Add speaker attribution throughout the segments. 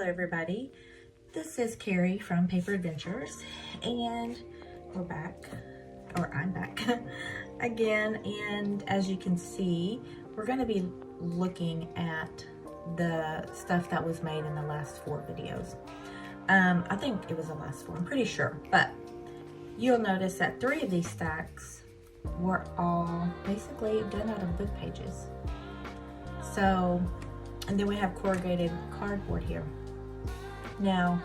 Speaker 1: everybody, this is Carrie from Paper Adventures, and we're back, or I'm back again. And as you can see, we're going to be looking at the stuff that was made in the last 4 videos. I think it was the last 4, I'm pretty sure, but you'll notice that 3 of these stacks were all basically done out of book pages. So, and then we have corrugated cardboard here. Now,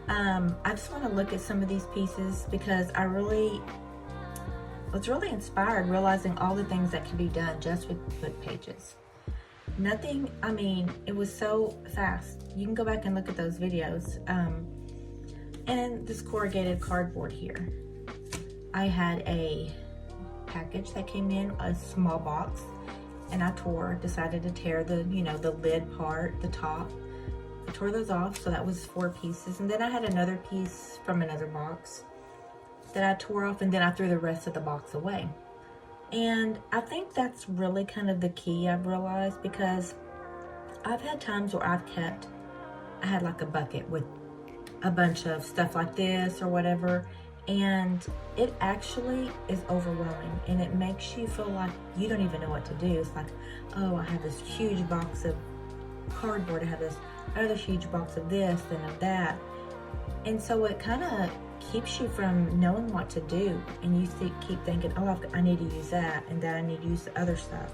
Speaker 1: I just want to look at some of these pieces because I was really inspired realizing all the things that can be done just with book pages. Nothing, I mean, it was so fast. You can go back and look at those videos. And this corrugated cardboard here. I had a package that came in, a small box, and I decided to tear the, the lid part, the top. I tore those off, so that was 4 pieces. And then I had another piece from another box that I tore off, and then I threw the rest of the box away. And I think that's really kind of the key, I've realized, because I've had times where I had like a bucket with a bunch of stuff like this or whatever, and it actually is overwhelming, and it makes you feel like you don't even know what to do. It's like, oh, I have this huge box of cardboard, I have this other huge box of this and of that, and so it kind of keeps you from knowing what to do, and you keep thinking, oh, I need to use that, and then I need to use the other stuff.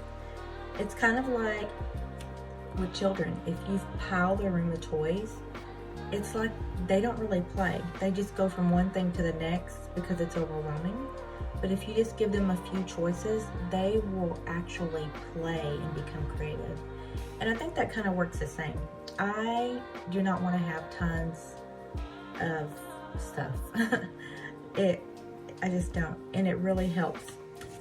Speaker 1: It's kind of like with children. If you pile their room with toys, it's like they don't really play. They just go from one thing to the next because it's overwhelming. But if you just give them a few choices, they will actually play and become creative. And I think that kind of works the same. I do not want to have tons of stuff. I just don't, and it really helps.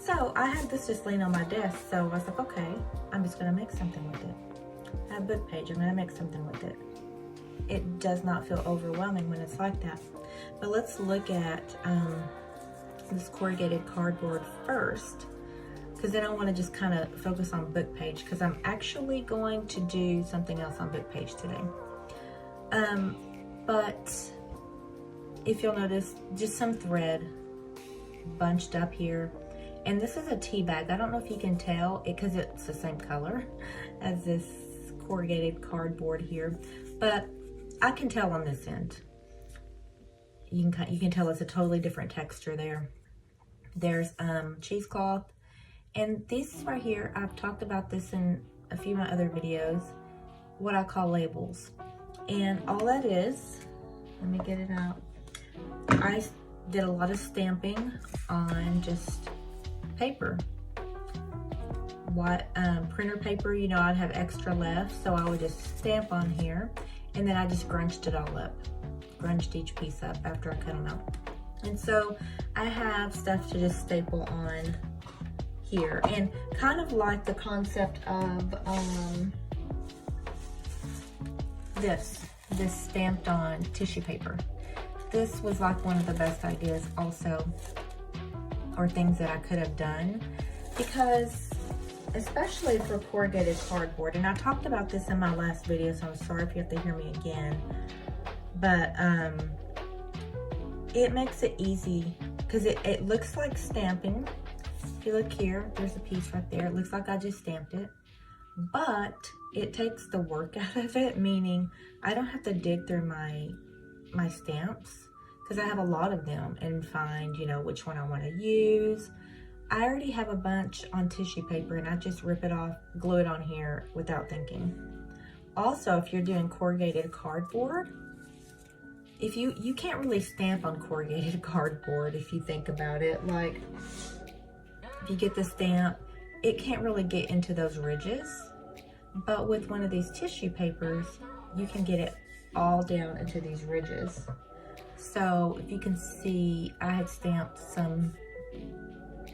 Speaker 1: So I had this just laying on my desk, so I was like, okay, I'm just gonna make something with it. I have a book page, I'm gonna make something with it. It does not feel overwhelming when it's like that. But let's look at this corrugated cardboard first, because then I want to just kind of focus on book page, because I'm actually going to do something else on book page today. But if you'll notice, just some thread bunched up here. And this is a tea bag. I don't know if you can tell it because it's the same color as this corrugated cardboard here, but I can tell on this end. You can tell it's a totally different texture there. There's cheesecloth, and these right here, I've talked about this in a few of my other videos, what I call labels. And all that is, let me get it out. I did a lot of stamping on just paper. Printer paper, I'd have extra left, so I would just stamp on here, and then I just grunched it all up. Grunched each piece up after I cut them out. And so I have stuff to just staple on here, and kind of like the concept of this stamped on tissue paper. This was like one of the best ideas also, or things that I could have done, because especially for corrugated cardboard, and I talked about this in my last video, so I'm sorry if you have to hear me again, but it makes it easy because it looks like stamping. If you look here, there's a piece right there. It looks like I just stamped it, but it takes the work out of it, meaning I don't have to dig through my stamps, because I have a lot of them, and find, which one I want to use. I already have a bunch on tissue paper, and I just rip it off, glue it on here without thinking. Also, if you're doing corrugated cardboard, if you can't really stamp on corrugated cardboard if you think about it. Like, if you get the stamp, it can't really get into those ridges. But with one of these tissue papers, you can get it all down into these ridges. So if you can see, I had stamped some,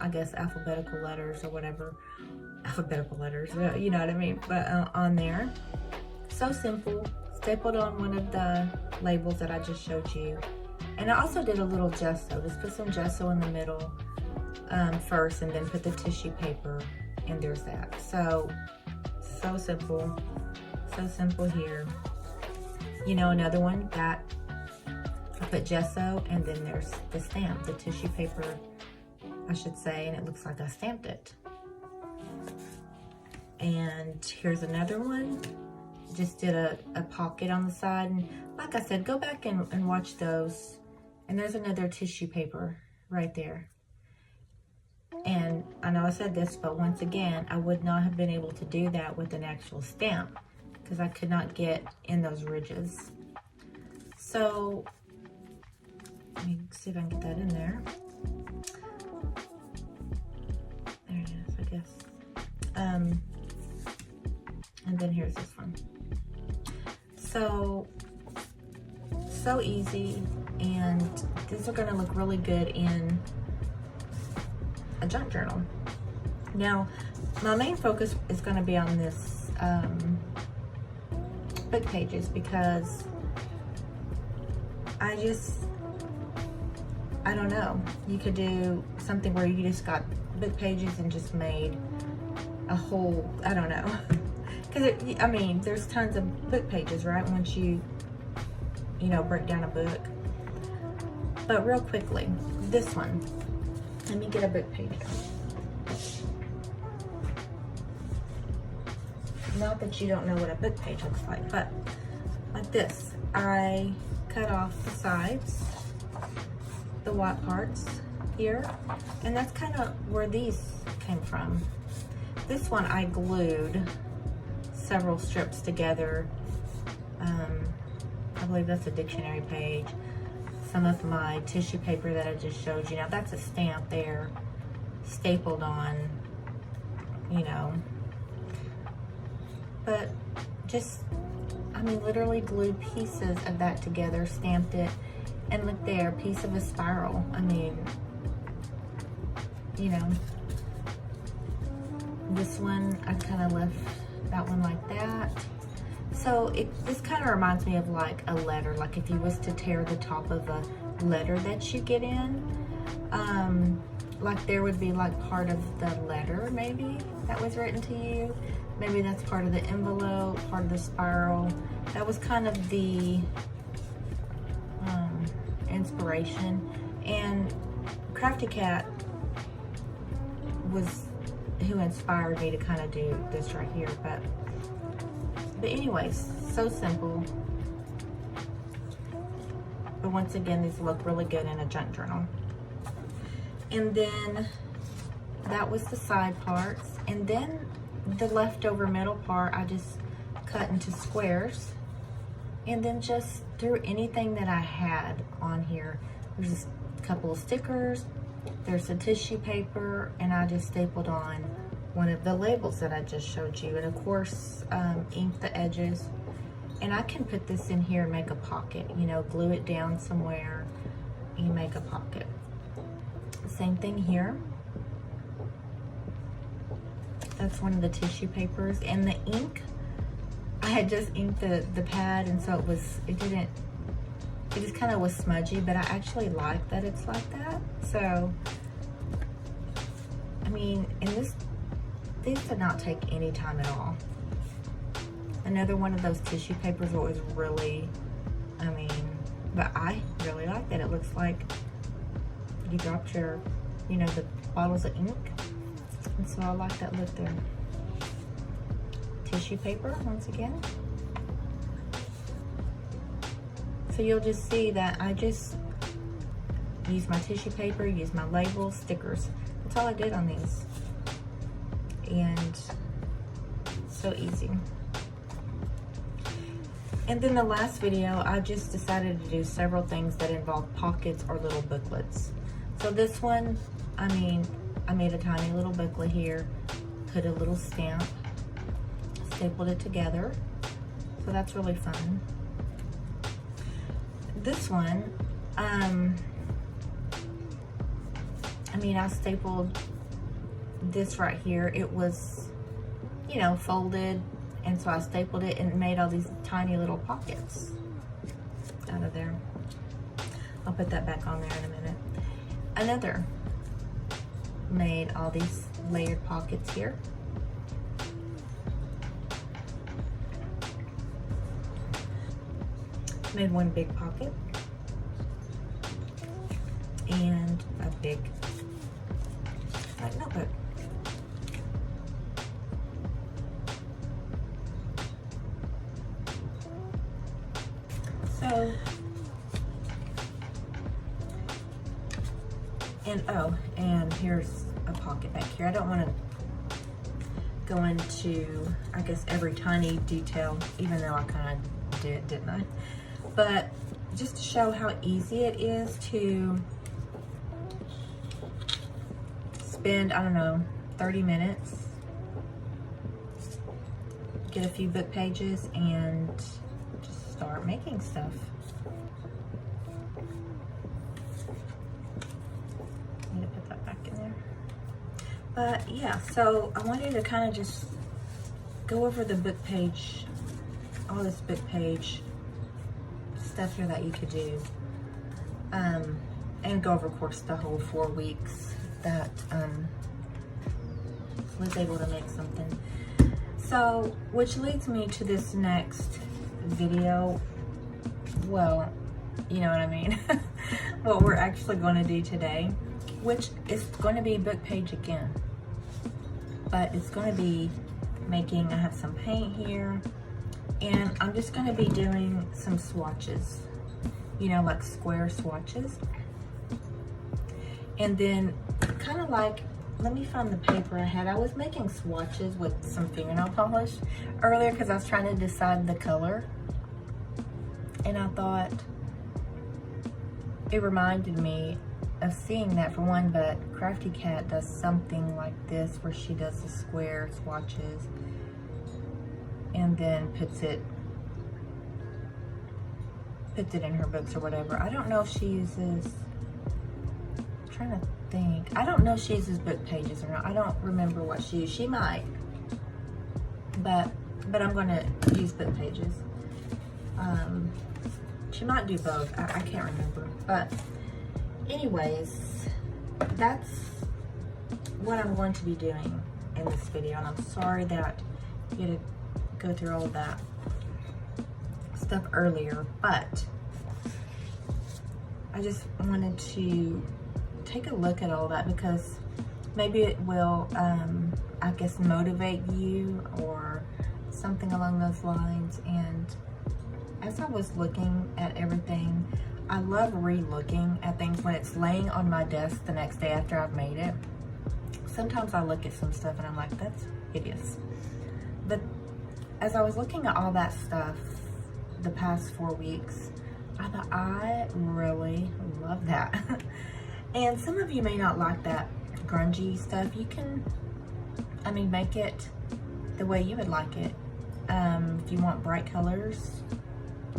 Speaker 1: I guess, alphabetical letters or whatever. Alphabetical letters, you know what I mean? But on there. So simple. Stapled on one of the labels that I just showed you. And I also did a little gesso. Just put some gesso in the middle first, and then put the tissue paper, and there's that. So simple. So simple here. you know, another one got, I put gesso, and then there's the stamp, the tissue paper, I should say, and it looks like I stamped it. And here's another one. Just did a pocket on the side, and like I said, go back and watch those. And there's another tissue paper right there. And I know I said this, but once again, I would not have been able to do that with an actual stamp because I could not get in those ridges. So let me see if I can get that in there. There it is, I guess. And then here's this one. So easy, and these are going to look really good in a junk journal. Now, my main focus is going to be on this book pages, because I don't know, you could do something where you just got book pages and just made a whole, I don't know, because I mean, there's tons of book pages, right, once you know, break down a book. But real quickly, this one, let me get a book page out. Not that you don't know what a book page looks like, but like this, I cut off the sides, the white parts here, and that's kind of where these came from. This one I glued several strips together. I believe that's a dictionary page. Some of my tissue paper that I just showed you. Now that's a stamp there, stapled on, you know. But just, I mean, literally glued pieces of that together, stamped it, and look there, piece of a spiral. I mean, you know, this one, I kind of left that one like that. So this kind of reminds me of like a letter, like if you was to tear the top of a letter that you get in, like there would be like part of the letter maybe that was written to you. Maybe that's part of the envelope, part of the spiral. That was kind of the inspiration. And Crafty Cat was who inspired me to kind of do this right here. But anyways, so simple. But once again, these look really good in a junk journal. And then that was the side parts. And then the leftover middle part, I just cut into squares. And then just threw anything that I had on here. There's just a couple of stickers. There's some tissue paper. And I just stapled on one of the labels that I just showed you, and of course ink the edges. And I can put this in here and make a pocket, you know, glue it down somewhere and make a pocket. Same thing here. That's one of the tissue papers, and the ink, I had just inked the pad, and so it just kind of was smudgy, but I actually like that it's like that. So I mean, and these did not take any time at all. Another one of those tissue papers that was really, I mean, but I really like that. It looks like you dropped your, you know, the bottles of ink. And so I like that look there. Tissue paper, once again. So you'll just see that I just use my tissue paper, use my labels, stickers. That's all I did on these. And so easy. And then the last video, I just decided to do several things that involve pockets or little booklets. So this one, I mean, I made a tiny little booklet here, put a little stamp, stapled it together. So that's really fun. This one, I mean, I stapled this right here. It was, you know, folded, and so I stapled it and made all these tiny little pockets out of there. I'll put that back on there in a minute. Another made all these layered pockets here. made one big pocket and a big notebook. So, and here's a pocket back here. I don't want to go into, I guess, every tiny detail, even though I kind of did, didn't I? But just to show how easy it is to spend, I don't know, 30 minutes, get a few book pages, and just start making stuff. Need to put that back in there. But yeah, so I wanted to kind of just go over the book page, all this book page stuff here that you could do, and go over, of course, the whole 4 weeks that was able to make something. So, which leads me to this next video. Well, you know what I mean. What we're actually going to do today, which is going to be book page again, but it's going to be making, I have some paint here, and I'm just going to be doing some swatches, you know, like square swatches. And then kind of like, let me find the paper I had. I was making swatches with some fingernail polish earlier because I was trying to decide the color. And I thought it reminded me of seeing that for one, but Crafty Cat does something like this where she does the square swatches and then puts it in her books or whatever. I don't know if she uses, I'm trying to think. I don't know if she uses book pages or not. I don't remember what she used. She might, but I'm gonna use book pages. She might do both. I can't remember. But anyways, that's what I'm going to be doing in this video. And I'm sorry that you had to go through all of that stuff earlier, but I just wanted to take a look at all that because maybe it will, I guess, motivate you or something along those lines. And as I was looking at everything, I love re-looking at things when it's laying on my desk the next day after I've made it. Sometimes I look at some stuff and I'm like, that's hideous. But as I was looking at all that stuff the past 4 weeks, I thought, I really love that. And some of you may not like that grungy stuff. You can, I mean, make it the way you would like it. If you want bright colors,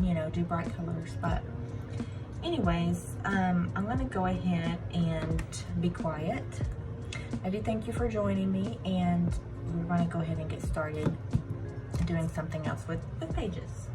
Speaker 1: you know, do bright colors. But anyways, I'm gonna go ahead and be quiet. I do thank you for joining me, and we're gonna go ahead and get started doing something else with the pages.